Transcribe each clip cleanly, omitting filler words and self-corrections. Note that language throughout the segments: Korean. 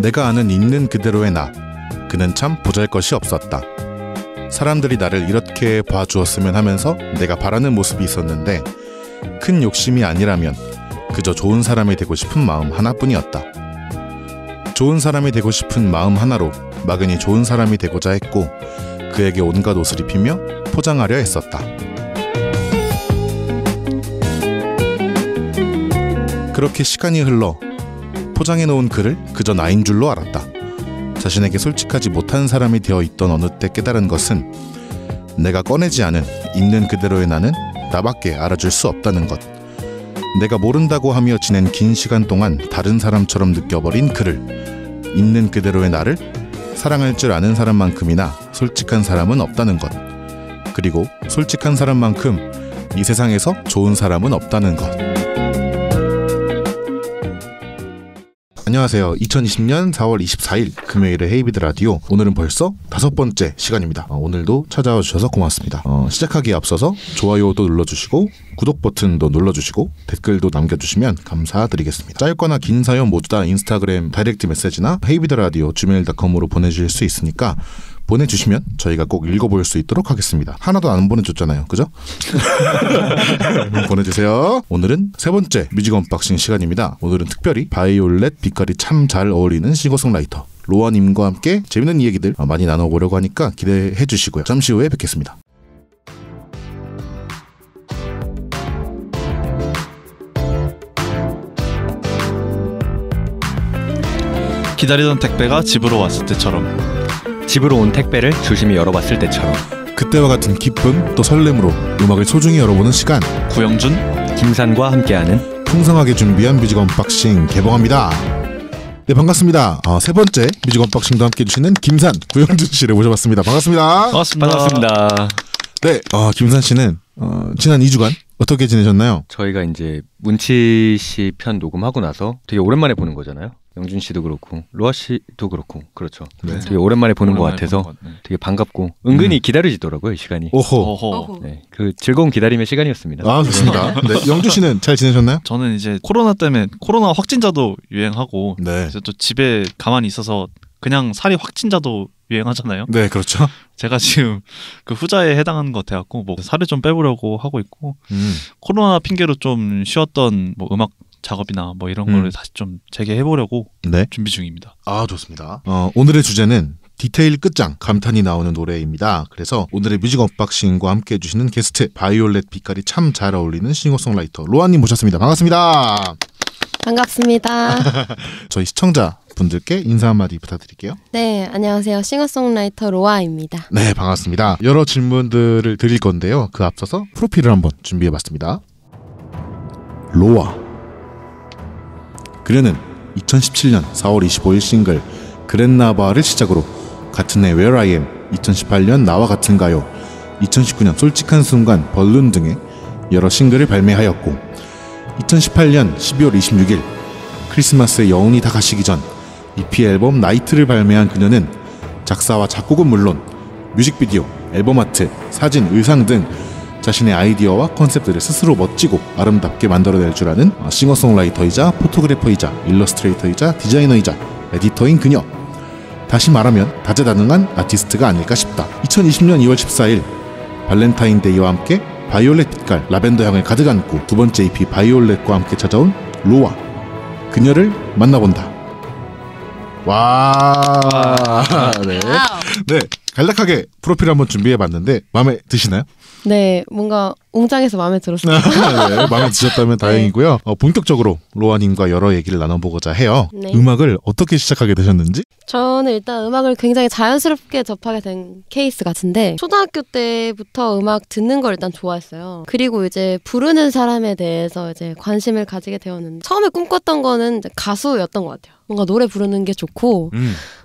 내가 아는 있는 그대로의 나. 그는 참 보잘것이 없었다. 사람들이 나를 이렇게 봐주었으면 하면서 내가 바라는 모습이 있었는데 큰 욕심이 아니라면 그저 좋은 사람이 되고 싶은 마음 하나뿐이었다. 좋은 사람이 되고 싶은 마음 하나로 막연히 좋은 사람이 되고자 했고 그에게 온갖 옷을 입히며 포장하려 했었다. 그렇게 시간이 흘러 포장해놓은 그를 그저 나인 줄로 알았다. 자신에게 솔직하지 못한 사람이 되어 있던 어느 때 깨달은 것은 내가 꺼내지 않은 있는 그대로의 나는 나밖에 알아줄 수 없다는 것. 내가 모른다고 하며 지낸 긴 시간 동안 다른 사람처럼 느껴버린 그를, 있는 그대로의 나를 사랑할 줄 아는 사람만큼이나 솔직한 사람은 없다는 것. 그리고 솔직한 사람만큼 이 세상에서 좋은 사람은 없다는 것. 안녕하세요. 2020년 4월 24일 금요일의 헤이비드 라디오. 오늘은 벌써 5번째 시간입니다. 오늘도 찾아와 주셔서 고맙습니다. 시작하기에 앞서서 좋아요도 눌러주시고 구독 버튼도 눌러주시고 댓글도 남겨주시면 감사드리겠습니다. 짧거나 긴 사연 모두 다 인스타그램 다이렉트 메시지나 헤이비드 라디오 gmail.com으로 보내주실 수 있으니까 보내주시면 저희가 꼭 읽어볼 수 있도록 하겠습니다. 하나도 안 보내줬잖아요. 그죠? 보내주세요. 오늘은 세 번째 뮤직 언박싱 시간입니다. 오늘은 특별히 바이올렛 빛깔이 참 잘 어울리는 싱어송라이터 로아님과 함께 재밌는 이야기들 많이 나눠보려고 하니까 기대해 주시고요. 잠시 후에 뵙겠습니다. 기다리던 택배가 집으로 왔을 때처럼, 집으로 온 택배를 조심히 열어봤을 때처럼, 그때와 같은 기쁨 또 설렘으로 음악을 소중히 열어보는 시간, 구영준, 김산과 함께하는 풍성하게 준비한 뮤직 언박싱 개봉합니다. 네, 반갑습니다. 세 번째 뮤직 언박싱도 함께 해주시는 김산, 구영준 씨를 모셔봤습니다. 반갑습니다. 반갑습니다. 네, 김산 씨는 지난 2주간 어떻게 지내셨나요? 저희가 이제 문치 씨 편 녹음하고 나서 되게 오랜만에 보는 거잖아요. 영준 씨도 그렇고 로아 씨도 그렇고 그렇죠. 네. 되게 오랜만에 보는 것 같아서 되게 반갑고 은근히 기다려지더라고요, 이 시간이. 오호. 네, 그 즐거운 기다림의 시간이었습니다. 아, 좋습니다. 네, 영준 씨는 잘 지내셨나요? 저는 이제 코로나 때문에 코로나 확진자도 유행하고, 네. 이제 또 집에 가만히 있어서 그냥 살이 확진자도 유행하잖아요. 네, 그렇죠. 제가 지금 그 후자에 해당하는 것 같아갖고 뭐 살을 좀 빼보려고 하고 있고, 코로나 핑계로 좀 쉬었던 뭐 음악 작업이나 뭐 이런 거를 다시 좀 재개해보려고 네. 준비 중입니다. 아, 좋습니다. 오늘의 주제는 디테일 끝장 감탄이 나오는 노래입니다. 그래서 오늘의 뮤직 언박싱과 함께 해주시는 게스트 바이올렛 빛깔이 참 잘 어울리는 싱어송라이터 로아님 모셨습니다. 반갑습니다. 반갑습니다. 저희 시청자분들께 인사 한마디 부탁드릴게요. 네, 안녕하세요. 싱어송라이터 로아입니다. 네, 반갑습니다. 여러 질문들을 드릴 건데요. 그 앞서서 프로필을 한번 준비해봤습니다. 로아. 그녀는 2017년 4월 25일 싱글 그랬나봐를 시작으로 같은 해 Where I Am, 2018년 나와 같은가요, 2019년 솔직한 순간, 벌룬 등의 여러 싱글을 발매하였고 2018년 12월 26일 크리스마스에 여운이 다 가시기 전 EP 앨범 나이트를 발매한 그녀는 작사와 작곡은 물론 뮤직비디오, 앨범 아트, 사진, 의상 등 자신의 아이디어와 컨셉들을 스스로 멋지고 아름답게 만들어낼 줄 아는 싱어송라이터이자 포토그래퍼이자 일러스트레이터이자 디자이너이자 에디터인 그녀. 다시 말하면 다재다능한 아티스트가 아닐까 싶다. 2020년 2월 14일 발렌타인데이와 함께 바이올렛 빛깔 라벤더 향을 가득 안고 두 번째 EP 바이올렛과 함께 찾아온 로아. 그녀를 만나본다. 와. 네. 네. 간략하게 프로필 한번 준비해봤는데 마음에 드시나요? 네, 뭔가 웅장해서 마음에 들었어요. 네, 마음에 드셨다면 다행이고요. 본격적으로 로아님과 여러 얘기를 나눠보고자 해요. 네. 음악을 어떻게 시작하게 되셨는지? 저는 일단 음악을 굉장히 자연스럽게 접하게 된 케이스 같은데, 초등학교 때부터 음악 듣는 걸 일단 좋아했어요. 그리고 이제 부르는 사람에 대해서 이제 관심을 가지게 되었는데, 처음에 꿈꿨던 거는 이제 가수였던 것 같아요. 뭔가 노래 부르는 게 좋고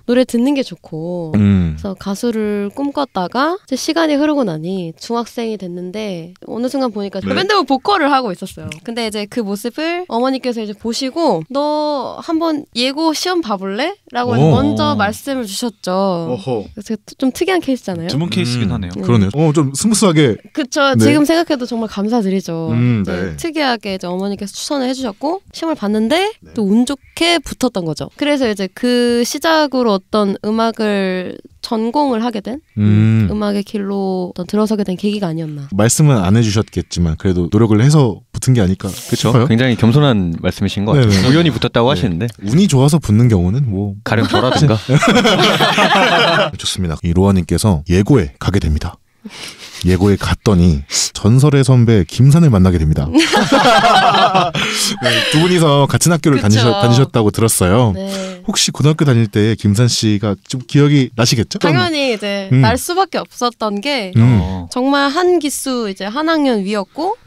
노래 듣는 게 좋고 그래서 가수를 쉬었다가 이제 시간이 흐르고 나니 중학생이 됐는데 어느 순간 보니까 네. 밴드 보컬을 하고 있었어요. 근데 이제 그 모습을 어머니께서 이제 보시고 너 한번 예고 시험 봐볼래? 라고 오. 먼저 말씀을 주셨죠. 어허. 그래서 좀 특이한 케이스잖아요. 드문 케이스긴 하네요. 그러네요. 좀 스무스하게. 그쵸. 네. 지금 생각해도 정말 감사드리죠. 네. 이제 특이하게 이제 어머니께서 추천을 해주셨고 시험을 봤는데 네. 또 운 좋게 붙었던 거죠. 그래서 이제 그 시작으로 어떤 음악을 전공을 하게 된 음악의 길로 어떤 들어서게 된 계기가 아니었나. 말씀은 안 해주셨겠지만 그래도 노력을 해서 붙은 게 아닐까 그렇죠. 싶어요. 굉장히 겸손한 말씀이신 것 같아요. 네네. 우연히 붙었다고 네. 하시는데 운이 좋아서 붙는 경우는 뭐 가령 저라든가 좋습니다. 이 로아님께서 예고에 가게 됩니다. 예고에 갔더니 전설의 선배 김산을 만나게 됩니다. 네, 두 분이서 같은 학교를 그쵸. 다니셨다고 들었어요. 네. 혹시 고등학교 다닐 때 김산 씨가 좀 기억이 나시겠죠? 당연히 이제 날 수밖에 없었던 게 정말 한 기수 이제 한 학년 위였고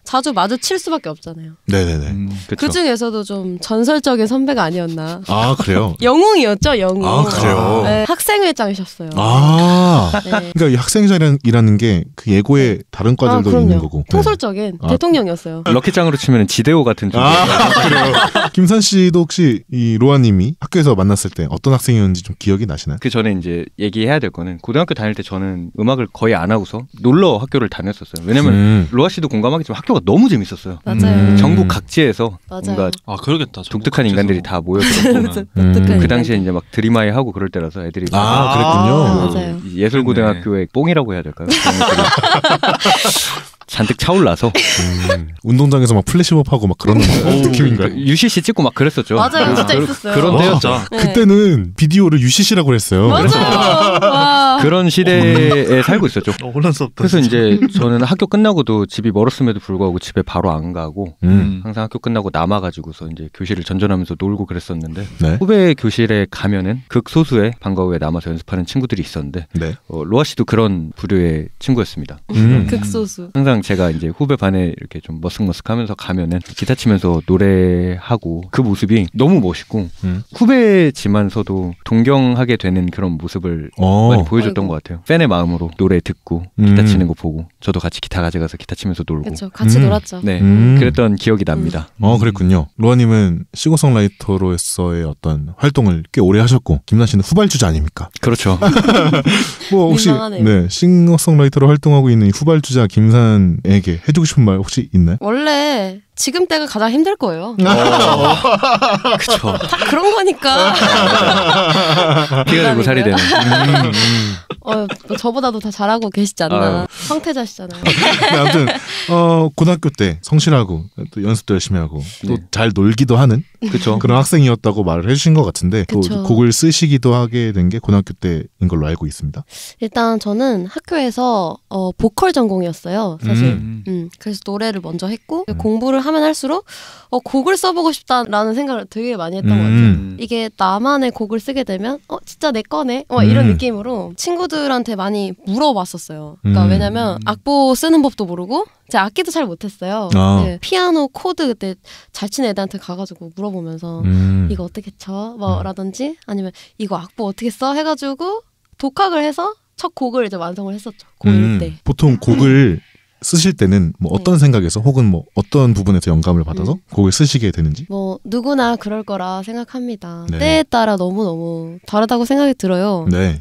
자주 마주칠 수밖에 없잖아요. 네네네. 그쵸. 그 중에서도 좀 전설적인 선배가 아니었나. 아 그래요? 영웅이었죠, 영웅. 아 그래요? 네, 학생회장이셨어요. 아 네. 그러니까 이 학생이라는 게 그 예고에 다른 과들도 그럼요. 있는 거고. 통솔적인 아. 대통령이었어요. 럭키짱으로 치면 지대호 같은 존재. 그래요. 김산 씨도 혹시 이 로아님이 학교에서 만났을 때 어떤 학생이었는지 좀 기억이 나시나요? 그 전에 이제 얘기해야 될 거는 고등학교 다닐 때 저는 음악을 거의 안 하고서 놀러 학교를 다녔었어요. 왜냐면 로아 씨도 공감하겠지만 학교가 너무 재밌었어요. 맞아요. 전국 각지에서 맞아요. 뭔가 아 그러겠다. 독특한 인간들이 다 모여서 독특한 그 당시에 인간들. 이제 막 드림하이 하고 그럴 때라서 애들이 아, 그랬군요. 맞아요. 예술고등학교의 뽕이라고 해야 될까요? 그런 애들이 잔뜩 차올라서 운동장에서 막 플래시몹하고 막 그런 느낌인가요? UCC 찍고 막 그랬었죠. 맞아요. 진짜 있었어요. 그런 때였죠. 진짜. 네. 그때는 비디오를 UCC라고 했어요. 맞아요. 와. 그런 시대에 살고 있었죠. 혼란스럽다. 그래서 이제 저는 학교 끝나고도 집이 멀었음에도 불구하고 집에 바로 안 가고 항상 학교 끝나고 남아가지고서 이제 교실을 전전하면서 놀고 그랬었는데 네. 후배 교실에 가면은 극소수의 방과 후에 남아서 연습하는 친구들이 있었는데 네. 로아 씨도 그런 부류의 친구였습니다. 극소수. 항상 제가 이제 후배 반에 이렇게 좀 머쓱머쓱하면서 가면은 기타 치면서 노래하고 그 모습이 너무 멋있고 후배지만서도 동경하게 되는 그런 모습을 많이 보여줬던 아이고. 것 같아요. 팬의 마음으로 노래 듣고 기타 치는 거 보고 저도 같이 기타 가져가서 기타 치면서 놀고 그렇죠. 같이 놀았죠. 네 그랬던 기억이 납니다. 그랬군요. 로아님은 싱어송라이터로서의 어떤 활동을 꽤 오래 하셨고 김난 씨는 후발주자 아닙니까? 그렇죠. 뭐 혹시 민망하네요. 네 싱어송라이터로 활동하고 있는 이 후발주자 김산에게 해주고 싶은 말 혹시 있나요? 원래 지금 때가 가장 힘들 거예요. 그쵸. 다 그런 거니까. 피가 되고 살이 되는. 뭐 저보다도 다 잘하고 계시지 않나. 아유. 성태자시잖아요. 네, 아무튼 고등학교 때 성실하고 또 연습도 열심히 하고 또 네. 잘 놀기도 하는 그쵸. 그런 학생이었다고 말을 해주신 것 같은데 또 그쵸. 곡을 쓰시기도 하게 된 게 고등학교 때인 걸로 알고 있습니다. 일단 저는 학교에서 보컬 전공이었어요. 사실. 음. 그래서 노래를 먼저 했고 공부를 하면 할수록 곡을 써보고 싶다라는 생각을 되게 많이 했던 것 같아요. 이게 나만의 곡을 쓰게 되면 진짜 내 거네 이런 느낌으로 친구들한테 많이 물어봤었어요. 그러니까 왜냐면 악보 쓰는 법도 모르고 제가 악기도 잘 못했어요. 네, 피아노 코드 그때 잘 치는 애들한테 가가지고 물어보면서 이거 어떻게 쳐? 라든지 아니면 이거 악보 어떻게 써? 해가지고 독학을 해서 첫 곡을 이제 완성을 했었죠. 고1 때. 보통 곡을 쓰실 때는 뭐 어떤 생각에서 혹은 뭐 어떤 부분에서 영감을 받아서 곡을 쓰시게 되는지? 뭐 누구나 그럴 거라 생각합니다. 네. 때에 따라 너무너무 다르다고 생각이 들어요. 네.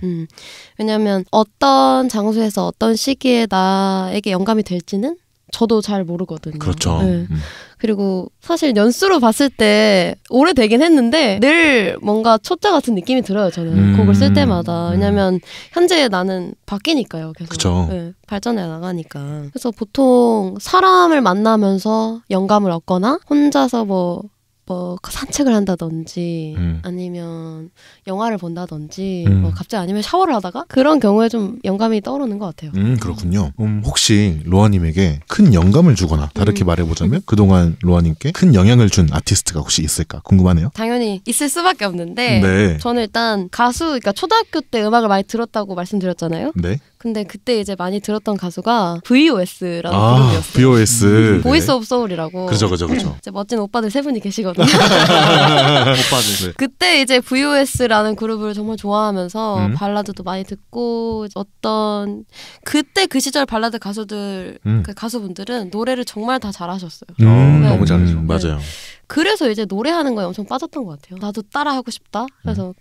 왜냐하면 어떤 장소에서 어떤 시기에 나에게 영감이 될지는 저도 잘 모르거든요. 그렇죠. 네. 그리고 사실 연수로 봤을 때 오래되긴 했는데 늘 뭔가 초짜 같은 느낌이 들어요. 저는 곡을 쓸 때마다. 왜냐면 현재 나는 바뀌니까요. 계속. 그쵸. 네, 발전해 나가니까. 그래서 보통 사람을 만나면서 영감을 얻거나 혼자서 뭐 산책을 한다든지 아니면 영화를 본다든지 뭐 갑자기 아니면 샤워를 하다가 그런 경우에 좀 영감이 떠오르는 것 같아요. 그렇군요. 혹시 로아님에게 큰 영감을 주거나 다르게 말해보자면 그동안 로아님께 큰 영향을 준 아티스트가 혹시 있을까 궁금하네요. 당연히 있을 수밖에 없는데 네. 저는 일단 가수, 그러니까 초등학교 때 음악을 많이 들었다고 말씀드렸잖아요. 네. 근데 그때 이제 많이 들었던 가수가 VOS라는 그룹이었어요. VOS. 보이스 오브 소울이라고. 그죠. 이제 멋진 오빠들 세 분이 계시거든요. 오빠들. 네. 그때 이제 VOS라는 그룹을 정말 좋아하면서 발라드도 많이 듣고 어떤 그때 그 시절 발라드 가수들 그 가수분들은 노래를 정말 다 잘하셨어요. 너무 잘했어. 맞아요. 그래서 이제 노래하는 거에 엄청 빠졌던 것 같아요. 나도 따라하고 싶다. 그래서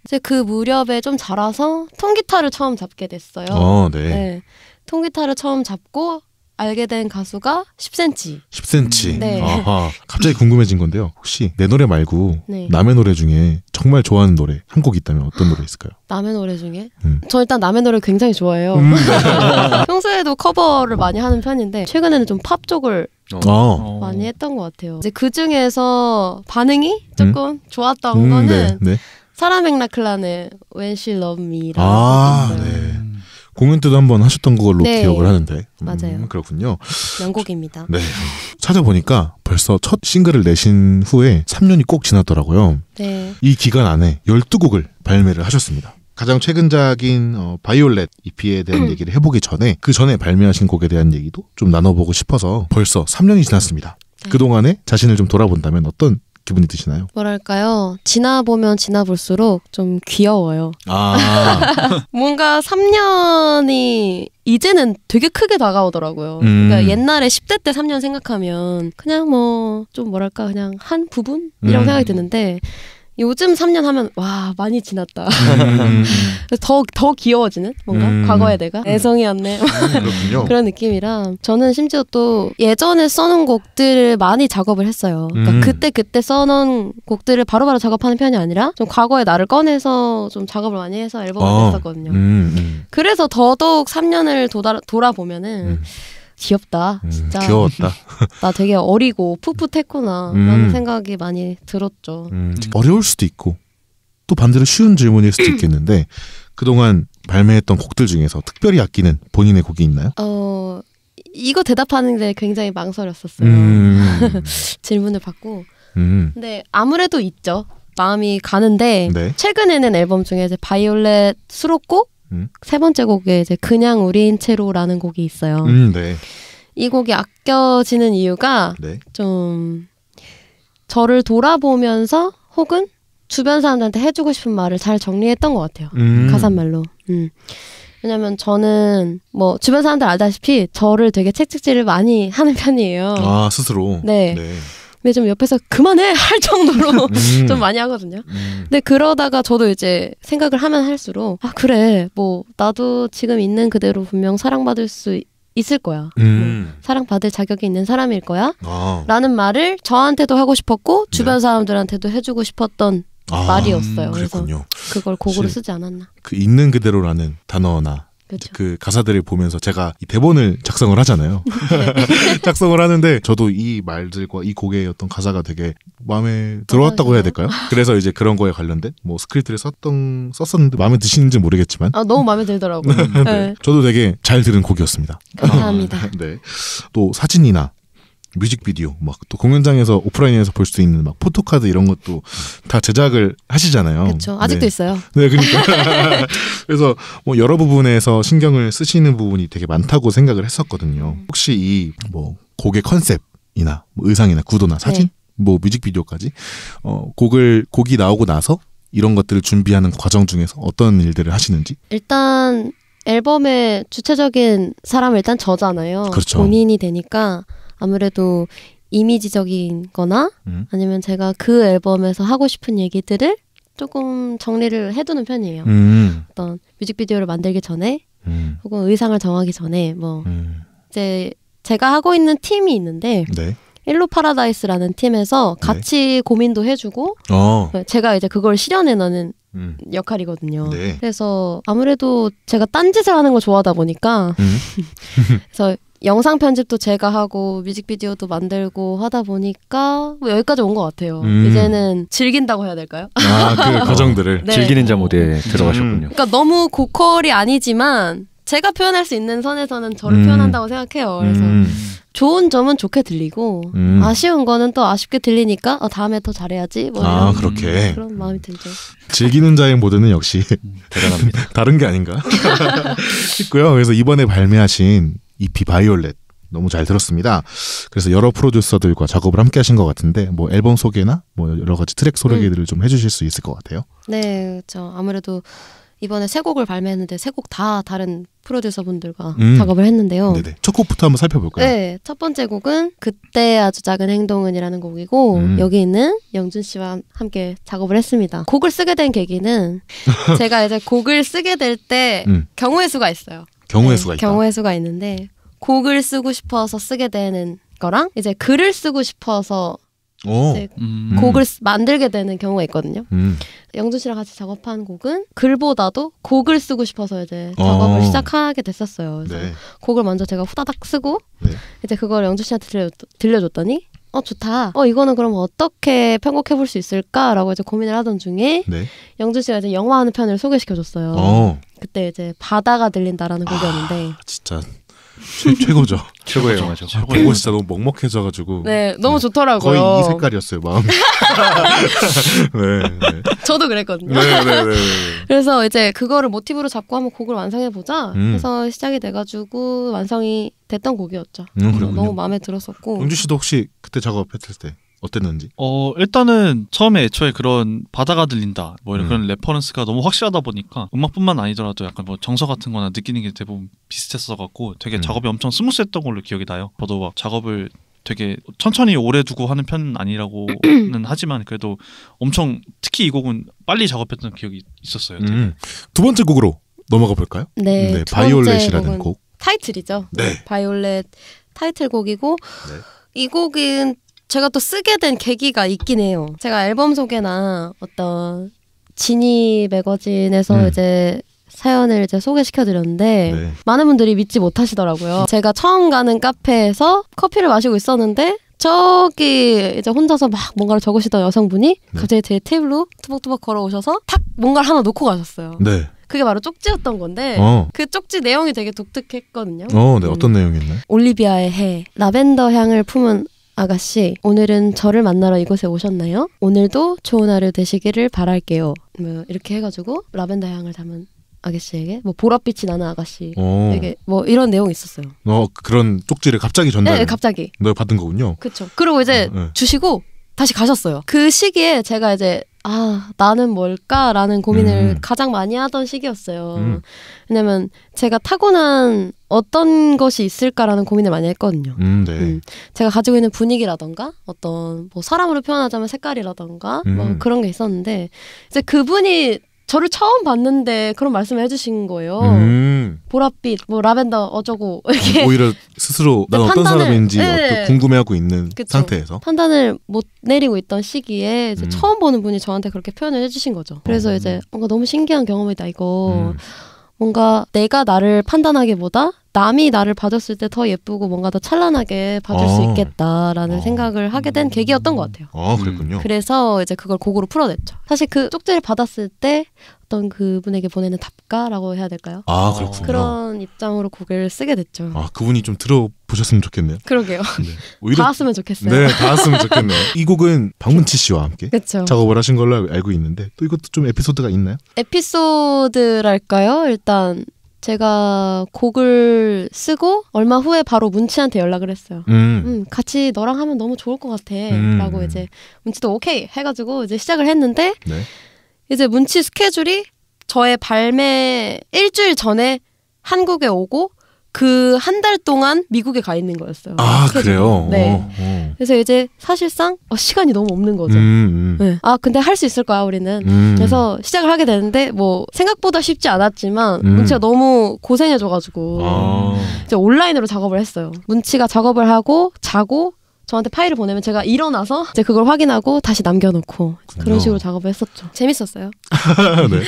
이제 그 무렵에 좀 자라서 통기타를 처음 잡게 됐어요. 네. 네. 통기타를 처음 잡고 알게 된 가수가 10cm. 10cm. 네. 아하. 갑자기 궁금해진 건데요. 혹시 내 노래 말고 네. 남의 노래 중에 정말 좋아하는 노래 한 곡 있다면 어떤 노래 있을까요? 남의 노래 중에? 저 일단 남의 노래 굉장히 좋아해요. 평소에도 커버를 많이 하는 편인데 최근에는 좀 팝 쪽을 많이 했던 것 같아요. 이제 그 중에서 반응이 조금 좋았던 거는 네. 사라 맥락클란의 When She Loved Me라는 곡이 있어요. 네. 공연 때도 한번 하셨던 걸로 네. 기억을 하는데. 맞아요. 그렇군요. 명곡입니다. 네. 찾아보니까 벌써 첫 싱글을 내신 후에 3년이 꼭 지났더라고요. 네. 이 기간 안에 12곡을 발매를 하셨습니다. 가장 최근작인 바이올렛 EP에 대한 얘기를 해보기 전에 그 전에 발매하신 곡에 대한 얘기도 좀 나눠보고 싶어서 벌써 3년이 지났습니다. 네. 그동안에 자신을 좀 돌아본다면 어떤 기분이 드시나요? 뭐랄까요? 지나보면 지나볼수록 좀 귀여워요. 뭔가 3년이 이제는 되게 크게 다가오더라고요. 그러니까 옛날에 10대 때 3년 생각하면 그냥 뭐 좀 뭐랄까 그냥 한 부분이라고 생각이 드는데 요즘 3년 하면 와 많이 지났다. 더 귀여워지는 뭔가 과거의 내가 애성이었네. 그렇군요. 그런 느낌이라 저는 심지어 또 예전에 써놓은 곡들을 많이 작업을 했어요. 그러니까 그때 써놓은 곡들을 바로바로 작업하는 편이 아니라 좀 과거의 나를 꺼내서 좀 작업을 많이 해서 앨범을 냈었거든요. 그래서 더더욱 3년을 돌아보면은 귀엽다. 진짜. 귀여웠다. 나 되게 어리고 풋풋했구나 라는 생각이 많이 들었죠. 어려울 수도 있고 또 반대로 쉬운 질문일 수도 있겠는데 그동안 발매했던 곡들 중에서 특별히 아끼는 본인의 곡이 있나요? 이거 대답하는데 굉장히 망설였었어요. 질문을 받고. 근데 아무래도 있죠. 마음이 가는데 네. 최근에는 앨범 중에 이제 바이올렛 수록곡 세 번째 곡에 이제 그냥 우리인 채로라는 곡이 있어요. 네. 이 곡이 아껴지는 이유가 네. 좀 저를 돌아보면서 혹은 주변 사람들한테 해주고 싶은 말을 잘 정리했던 것 같아요. 가사말로. 왜냐면 저는 뭐 주변 사람들 알다시피 저를 되게 채찍질을 많이 하는 편이에요. 스스로? 네. 근데 좀 옆에서 그만해! 할 정도로 좀 많이 하거든요. 근데 그러다가 저도 이제 생각을 하면 할수록 그래 뭐 나도 지금 있는 그대로 분명 사랑받을 수 있을 거야. 사랑받을 자격이 있는 사람일 거야. 라는 말을 저한테도 하고 싶었고 주변 사람들한테도 해주고 싶었던 말이었어요. 그래서 그걸 곡으로 쓰지 않았나. 그 있는 그대로라는 단어나 그렇죠. 그 가사들을 보면서 제가 이 대본을 작성을 하잖아요. 작성을 하는데 저도 이 말들과 이 곡의 어떤 가사가 되게 마음에 들어왔다고 해야 될까요? 그래서 이제 그런 거에 관련된 뭐 스크립트를 썼었는데 마음에 드시는지 모르겠지만 너무 마음에 들더라고요. 네. 저도 되게 잘 들은 곡이었습니다. 감사합니다. 네. 또 사진이나 뮤직비디오 막 또 공연장에서 오프라인에서 볼 수 있는 막 포토카드 이런 것도 다 제작을 하시잖아요. 그렇죠. 아직도 있어요. 네, 그러니까 그래서 뭐 여러 부분에서 신경을 쓰시는 부분이 되게 많다고 생각을 했었거든요. 혹시 이 뭐 곡의 컨셉이나 뭐 의상이나 구도나 사진, 뭐 뮤직비디오까지 곡이 나오고 나서 이런 것들을 준비하는 과정 중에서 어떤 일들을 하시는지? 일단 앨범의 주체적인 사람은 일단 저잖아요. 그렇죠. 본인이 되니까 아무래도 이미지적인 거나 아니면 제가 그 앨범에서 하고 싶은 얘기들을 조금 정리를 해두는 편이에요. 어떤 뮤직비디오를 만들기 전에 혹은 의상을 정하기 전에 뭐 이제 제가 하고 있는 팀이 있는데 네. 일로 파라다이스라는 팀에서 같이 고민도 해주고 제가 이제 그걸 실현해내는 역할이거든요. 네. 그래서 아무래도 제가 딴짓을 하는 걸 좋아하다 보니까 그래서 영상 편집도 제가 하고 뮤직비디오도 만들고 하다 보니까 뭐 여기까지 온 것 같아요. 이제는 즐긴다고 해야 될까요? 그 과정들을 네. 즐기는 자 모드에 들어가셨군요. 그러니까 너무 고퀄이 아니지만 제가 표현할 수 있는 선에서는 저를 표현한다고 생각해요. 그래서 좋은 점은 좋게 들리고 아쉬운 거는 또 아쉽게 들리니까 다음에 더 잘해야지 뭐 이런 그렇게 그런 마음이 들죠. 즐기는 자의 모드는 역시 대단합니다. 다른 게 아닌가 싶고요. 그래서 이번에 발매하신 EP 바이올렛 너무 잘 들었습니다. 그래서 여러 프로듀서들과 작업을 함께 하신 것 같은데 뭐 앨범 소개나 뭐 여러 가지 트랙 소개들을 좀 해주실 수 있을 것 같아요. 네, 그렇죠. 아무래도 이번에 세 곡을 발매했는데 세 곡 다 다른 프로듀서 분들과 작업을 했는데요. 네네. 첫 곡부터 한번 살펴볼까요? 네, 첫 번째 곡은 그때 아주 작은 행동은이라는 곡이고 여기 있는 영준 씨와 함께 작업을 했습니다. 곡을 쓰게 된 계기는 제가 이제 곡을 쓰게 될 때 경우의 수가 있어요. 경우의 수가 있다. 경우의 수가 있는데 곡을 쓰고 싶어서 쓰게 되는 거랑 이제 글을 쓰고 싶어서 이제 곡을 만들게 되는 경우가 있거든요. 영준 씨랑 같이 작업한 곡은 글보다도 곡을 쓰고 싶어서 이제 작업을 시작하게 됐었어요. 그래서 네. 곡을 먼저 제가 후다닥 쓰고 네. 이제 그걸 영준 씨한테 들려줬더니 좋다. 이거는 그럼 어떻게 편곡해 볼 수 있을까라고 이제 고민을 하던 중에 네. 영준 씨가 이제 영화하는 편을 소개시켜줬어요. 그때 이제 바다가 들린다라는 곡이었는데 진짜 최고죠. 최고의 영화죠. 보고 진짜 너무 먹먹해져가지고. 네, 너무 좋더라고요. 거의 이 색깔이었어요, 마음이. 네. 저도 그랬거든요. 네. 그래서 이제 그거를 모티브로 잡고 한번 곡을 완성해보자 해서 시작이 돼가지고 완성이 됐던 곡이었죠. 너무 마음에 들었었고. 영주 씨도 혹시 그때 작업했을 때 어땠는지? 일단은 처음에 애초에 그런 바다가 들린다 뭐 이런 그런 레퍼런스가 너무 확실하다 보니까 음악뿐만 아니더라도 약간 뭐 정서 같은 거나 느끼는 게 대부분 비슷했어갖고 되게 작업이 엄청 스무스했던 걸로 기억이 나요. 저도 막 작업을 되게 천천히 오래 두고 하는 편은 아니라고는 하지만 그래도 엄청 특히 이 곡은 빨리 작업했던 기억이 있었어요. 두 번째 곡으로 넘어가 볼까요? 네, 바이올렛이라는 곡. 타이틀이죠. 네. 바이올렛 타이틀곡이고 네. 이 곡은 제가 또 쓰게 된 계기가 있긴 해요. 제가 앨범 소개나 어떤 지니 매거진에서 이제 사연을 이제 소개시켜드렸는데 네. 많은 분들이 믿지 못하시더라고요. 제가 처음 가는 카페에서 커피를 마시고 있었는데 저기 이제 혼자서 막 뭔가를 적으시던 여성분이 갑자기 제 테이블로 투벅투벅 걸어오셔서 탁 뭔가를 하나 놓고 가셨어요. 네. 그게 바로 쪽지였던 건데 그 쪽지 내용이 되게 독특했거든요. 네. 어떤 내용이었나요? 올리비아의 해, 라벤더 향을 품은 아가씨, 오늘은 저를 만나러 이곳에 오셨나요? 오늘도 좋은 하루 되시기를 바랄게요. 뭐 이렇게 해가지고 라벤더 향을 담은 아가씨에게 뭐 보랏빛이 나는 아가씨에게 뭐 이런 내용이 있었어요. 그런 쪽지를 갑자기 네, 갑자기. 너 받은 거군요. 그렇죠. 그리고 이제 주시고 다시 가셨어요. 그 시기에 제가 이제 나는 뭘까라는 고민을 가장 많이 하던 시기였어요. 왜냐면 제가 타고난 어떤 것이 있을까라는 고민을 많이 했거든요. 네. 제가 가지고 있는 분위기라던가 어떤 뭐 사람으로 표현하자면 색깔이라던가 뭐 그런 게 있었는데 이제 그분이 저를 처음 봤는데 그런 말씀을 해주신 거예요. 보랏빛, 뭐 라벤더 어쩌고 이렇게 오히려 스스로 난 어떤 사람인지 또 궁금해하고 있는 상태에서 판단을 못 내리고 있던 시기에 이제 처음 보는 분이 저한테 그렇게 표현을 해주신 거죠. 그래서 이제 뭔가 너무 신기한 경험이다 이거. 뭔가 내가 나를 판단하기보다 남이 나를 봐줬을 때 더 예쁘고 뭔가 더 찬란하게 봐줄 수 있겠다라는 생각을 하게 된 계기였던 것 같아요. 그랬군요. 그래서 이제 그걸 곡으로 풀어냈죠. 사실 그 쪽지를 받았을 때 어떤 그분에게 보내는 답가라고 해야 될까요? 그렇군요. 그런 입장으로 곡을 쓰게 됐죠. 그분이 좀 들어보셨으면 좋겠네요. 그러게요. 네. 오히려 닿았으면 좋겠어요. 네, 닿았으면 좋겠네요. 이 곡은 박문치 씨와 함께 그쵸. 작업을 하신 걸로 알고 있는데 또 이것도 좀 에피소드가 있나요? 에피소드랄까요? 일단 제가 곡을 쓰고 얼마 후에 바로 문치한테 연락을 했어요. 같이 너랑 하면 너무 좋을 것 같아 라고 이제 문치도 오케이 해가지고 이제 시작을 했는데 이제 문치 스케줄이 저의 발매 일주일 전에 한국에 오고 그 한 달 동안 미국에 가 있는 거였어요. 그래요? 네. 그래서 이제 사실상 시간이 너무 없는 거죠. 네. 근데 할 수 있을 거야 우리는. 그래서 시작을 하게 되는데 뭐 생각보다 쉽지 않았지만 문치가 너무 고생해줘가지고 이제 온라인으로 작업을 했어요. 문치가 작업을 하고 자고 저한테 파일을 보내면 제가 일어나서 이제 그걸 확인하고 다시 남겨놓고 그런 식으로 작업을 했었죠. 재밌었어요. 네.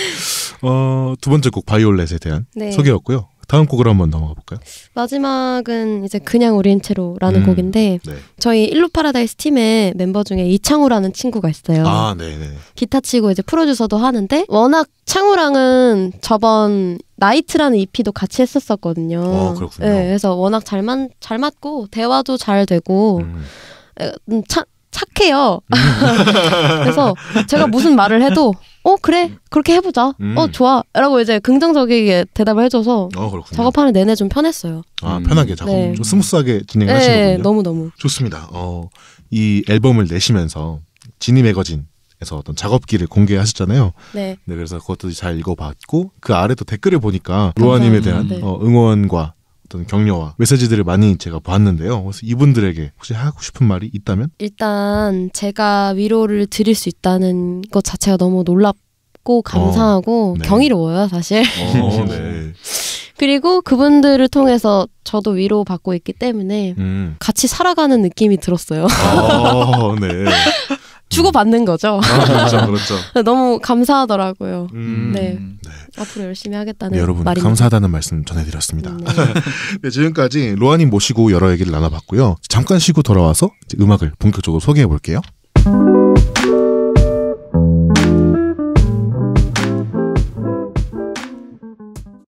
두 번째 곡 바이올렛에 대한 소개였고요. 다음 곡으로 한번 넘어가 볼까요? 마지막은 이제 그냥 우린 채로라는 곡인데 네. 저희 일루 파라다이스 팀의 멤버 중에 이창우라는 친구가 있어요. 아, 네네. 기타 치고 이제 프로듀서도 하는데 워낙 창우랑은 저번 나이트라는 EP도 같이 했었었거든요. 그렇군요. 네, 그래서 워낙 잘 맞고 대화도 잘 되고 착해요. 그래서 제가 무슨 말을 해도 그래 그렇게 해보자. 좋아 라고 이제 긍정적이게 대답을 해줘서 작업하는 내내 좀 편했어요. 편하게 작업 네. 좀 스무스하게 진행하시는군요. 네, 너무너무 좋습니다. 이 앨범을 내시면서 지니 매거진에서 어떤 작업기를 공개하셨잖아요. 네. 네, 그래서 그것도 잘 읽어봤고 그 아래 또 댓글을 보니까 로아님에 대한 네. 응원과 어떤 격려와 메시지들을 많이 제가 봤는데요. 그래서 이분들에게 혹시 하고 싶은 말이 있다면? 일단 제가 위로를 드릴 수 있다는 것 자체가 너무 놀랍고 감사하고 네. 경이로워요, 사실. 네. 그리고 그분들을 통해서 저도 위로받고 있기 때문에 같이 살아가는 느낌이 들었어요. 네. 주고받는 거죠. 그렇죠. 너무 감사하더라고요. 네. 네. 앞으로 열심히 하겠다는 네, 여러분 말입니다. 감사하다는 말씀 전해드렸습니다. 네. 네, 지금까지 로아님 모시고 여러 얘기를 나눠봤고요. 잠깐 쉬고 돌아와서 이제 음악을 본격적으로 소개해 볼게요.